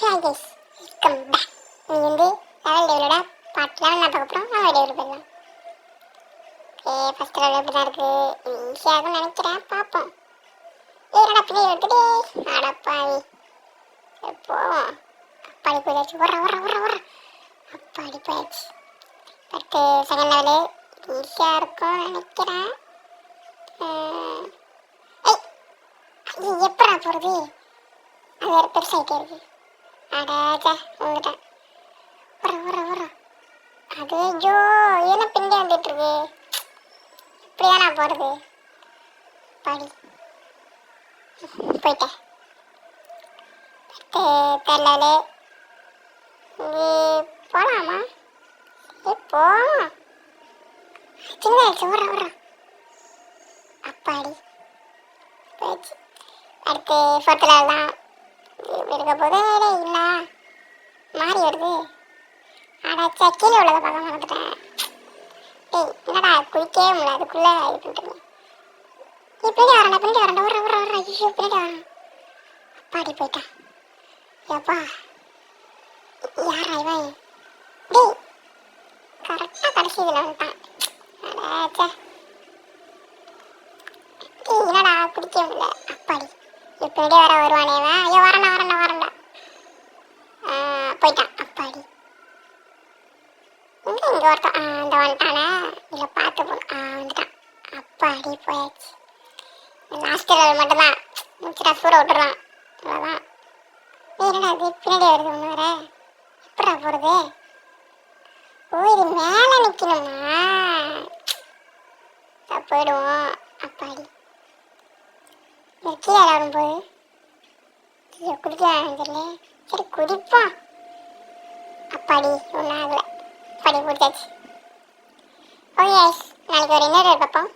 Hi guys, welcome back. நீ வந்து level டெவலோட part 11 நான் பார்க்க போகிறோம். நம்ம டெவலப் பண்ணலாம். ஓகே, ஃபஸ்ட் லெவல் எப்படி தான் இருக்குது, ஈஸியாகும்னு நினைக்கிறேன். பார்ப்போம். என்னடா பிள்ளை எடுத்துட்டே அடப்பாவி போவோம். அப்பாடி போயாச்சு, வர அப்பாடி போயாச்சு. அடுத்து செகண்ட் லெவலு ஈஸியாக இருக்கும்னு நினைக்கிறேன். அது எப்படா போகிறது, அது வேறு பெருசாகிட்டே இருக்குது. அடாச்சா வந்துட்டேன். வர அது ஐயோ என்ன பிண்டி வந்துட்டு இருக்கு. இப்படிதான் நான் போறது. படி போயிட்டேன். தெரியல போலாமா? போவோம். சின்ன வர அப்பாடி போயிடுச்சு. அடுத்து ஃபோர்த் லெவல் தான். இருக்க போதே இல்லை மாறி வருது. அடாச்சா கீழே உள்ளதை பார்க்க மாட்டேன். டேய் என்னடா குளிக்கவே முடியல, அதுக்குள்ளே இது பண்ணுறீங்க. பின்னாடி வரேன்டா வர ஐயோ பின்னாடி வரேன். அப்பாடி போயிட்டான். ஏப்பா யாரா இவன்? டேய் கரெக்டாக கடைசி இதில் வந்துட்டான். அடாச்சா டேய் என்னடா குடிக்கவே முடியல. அப்பாடி பின்னாடி வர வருவானே இவன். ஐயோ வரேன்டா போயிட்டான். அப்பாடி இங்கே ஒருத்தன் அந்த வந்துட்டானே, இல்லை பார்த்து வந்துட்டான். அப்பாடி போயாச்சு. லாஸ்ட் லெவல் மட்டும்தான் முடிச்சுட்டா, சூற விட்டுறான். அவ்வளோதான். என்னடா அது பின்னாடி வருது ஒன்று வேற. எப்படா போகிறது? ஓ இது மேலே நிற்கணுமா? போயிடுவோம். அப்பாடி கீழே வரும்போது குடிக்கலாம் தெரியல. சரி குடிப்போம். அப்பாடி ஒன்றும் ஆகலை. படி முடிச்சாச்சு. ஓகே நாளைக்கு ஒரு இன்னொரு பார்ப்போம்.